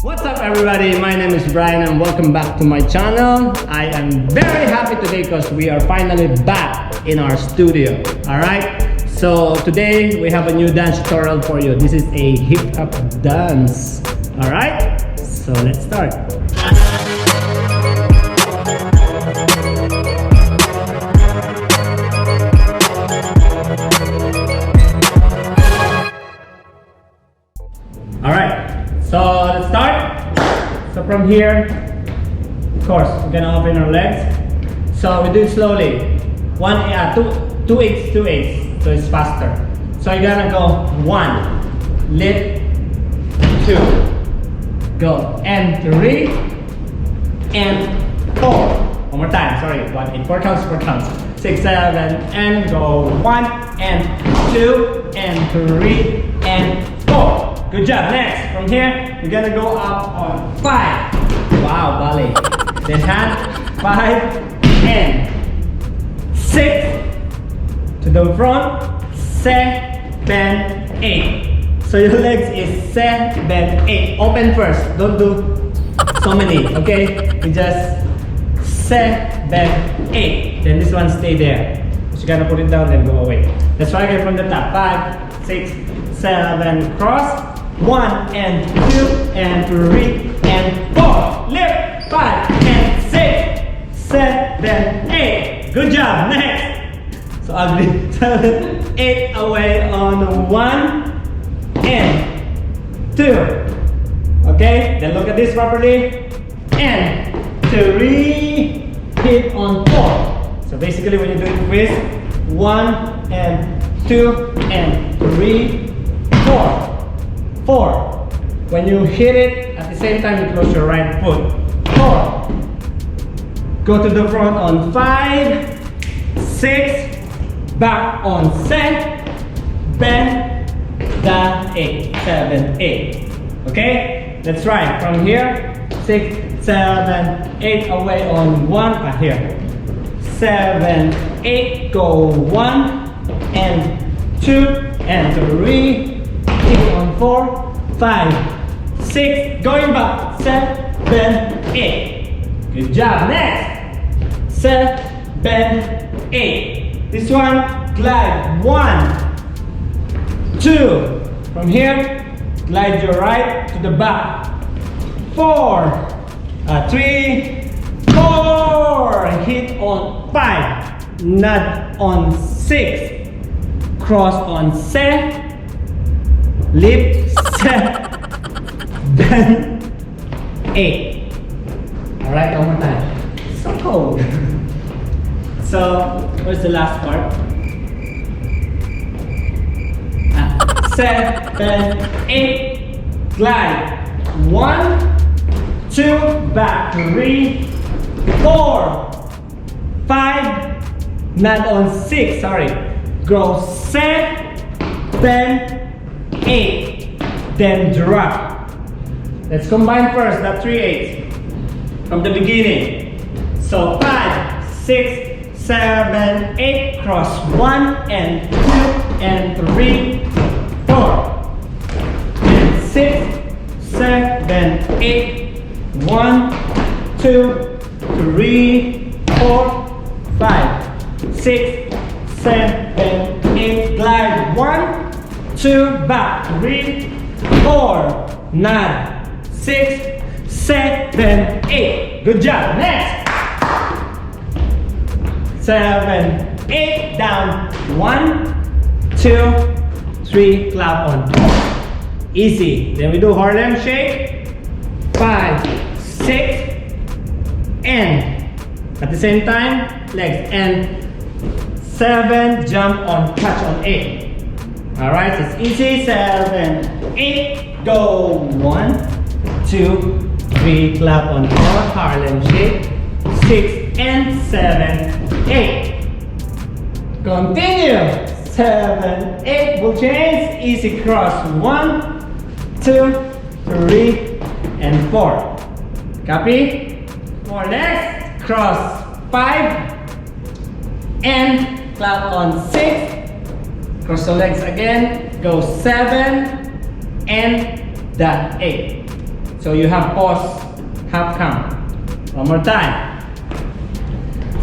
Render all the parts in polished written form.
What's up everybody, my name is Brian and welcome back to my channel. I am very happy today because we are finally back in our studio. Alright, so today we have a new dance tutorial for you. This is a hip hop dance. Alright, so let's start. Alright, so let's start. So from here, of course, we're gonna open our legs. So we do it slowly. Two eighths, so it's faster. So you're gonna go 1, lift, 2, go, and 3, and 4. One more time, sorry, 1, 8, 4 counts, 6, 7, and go 1, and 2, and 3, and 4. Good job. Next, from here, we're gonna go up on 5. Wow, ballet. Then hand, 5, and 6. To the front, 7, 8. So your legs is 7, 8. Open first. Don't do so many, okay? You just 7, 8. Then this one stay there. So you gotta put it down, then go away. Let's try again from the top. 5, 6, 7, cross. 1, and 2, and 3, and 4. Lift. 5, and 6, 7, 8. Good job. Next. So I'll be 7, 8 away on 1 and 2. Okay. Then look at this properly. And 3. Hit on 4. So basically, when you do it with 1 and 2 and 3, 4. 4. When you hit it, at the same time you close your right foot. 4. Go to the front on 5, 6, back on 7, down 8, 7, 8. Okay? Let's try from here. 6, 7, 8 away on 1. Here. 7, 8. Go 1 and 2 and 3. On 4, 5, 6, going back, 7, 8. Good job. Next, 7, 8. This one, glide 1, 2. From here, glide your right to the back. 4, 3, 4. Hit on 5, nod on 6, cross on 7. Lift, 7, 8. Alright, one more time. So cold. So, where's the last part? 7, 8. Glide. 1, 2, back. 3, 4, 5. Not on 6, sorry. Go 7, 8, then drop. Let's combine first that 3/8 from the beginning. So 5, 6, 7, 8, cross 1 and 2 and 3, 4, and 6, 7, 8, 1, 2, 3, 4, 5, 6, 7, 8, glide 1, 2, back, 3, 4, nod, 6, 7, 8. Good job. Next. 7, 8, down, 1, 2, 3, clap on. Easy. Then we do Harlem shake. 5, 6, and at the same time, legs, and 7, jump on, catch on 8. Alright, so it's easy. 7, 8, go 1, 2, 3, clap on 4, Harlem shake. 6 and 7, 8. Continue. 7, 8, will change. Easy cross. 1, 2, 3, and 4. Copy? 4 next. Cross 5 and clap on 6. Cross the legs again. Go 7 and that 8. So you have pause, half count. One more time.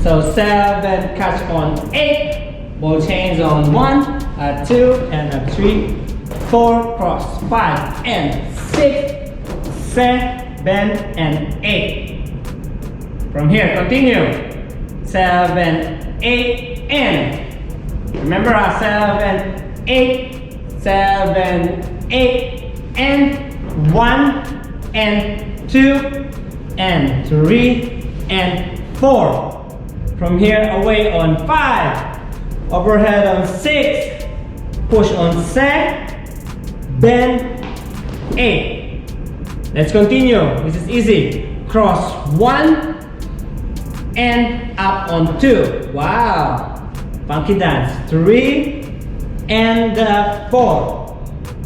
So 7, catch on 8, ball change on 1, a 2, and a 3, 4, cross, 5, and 6, 7, and 8. From here, continue. 7, 8, and. Remember 7, 8, 7, 8, and 1, and 2, and 3, and 4. From here, away on 5, overhead on 6, push on 7, bend 8. Let's continue. This is easy. Cross 1 and up on 2. Wow. Funky dance. 3 and 4.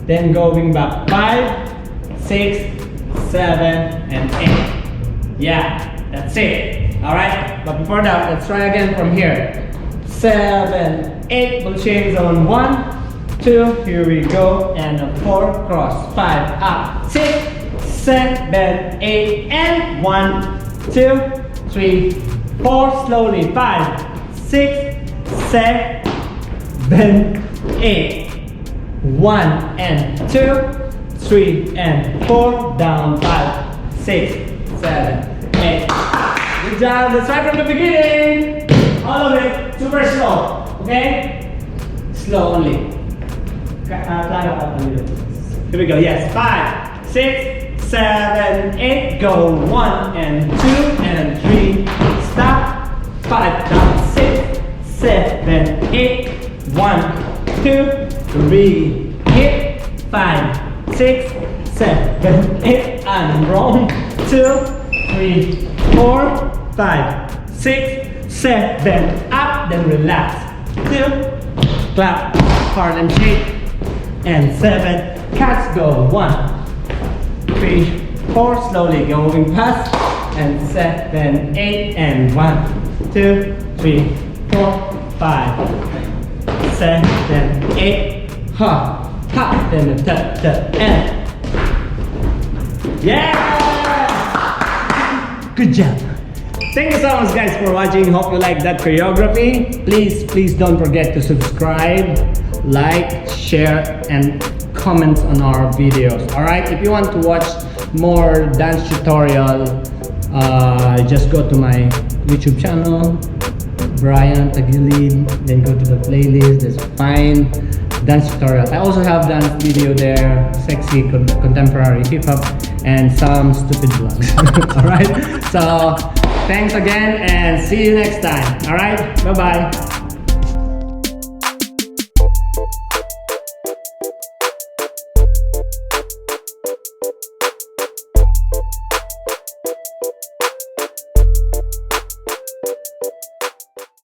Then going back 5, 6, 7, and 8. Yeah, that's it. Alright, but before that, let's try again from here. 7, 8, ball change on 1, 2, here we go, and a 4, cross, 5, up, 6, 7, 8, and 1, 2, 3, 4, slowly, 5, 6, 7, 8, 1 and 2, 3 and 4, down 5, 6, 7, 8. Good job. Let's try from the beginning. All of it. Super slow. Okay? Slow only. Here we go. Yes. 5, 6, 7, 8. Go. 1 and 2 and 3. Stop. 5 down. 6, 7, 8. 1, 2, 3. Hit. 5, 6, 7, 8. And roll. 2, 3, 4, 5, 6, 7, up, then relax. 2, clap, hard and shake, and 7, cats go. 1, 3, 4, slowly going past, and 7, 8, and 1, 2, 3, 4, 5, 7, 8, hop, hop, then a tap, and. Yeah! Good job. Thank you so much guys for watching. Hope you like that choreography. Please don't forget to subscribe, like, share, and comment on our videos. Alright, if you want to watch more dance tutorial, just go to my YouTube channel, Bryan Taguilid, then go to the playlist. There's fine dance tutorials. I also have dance video there, sexy contemporary hip hop, and some stupid vlogs. Alright, so thanks again and see you next time. Alright, bye bye.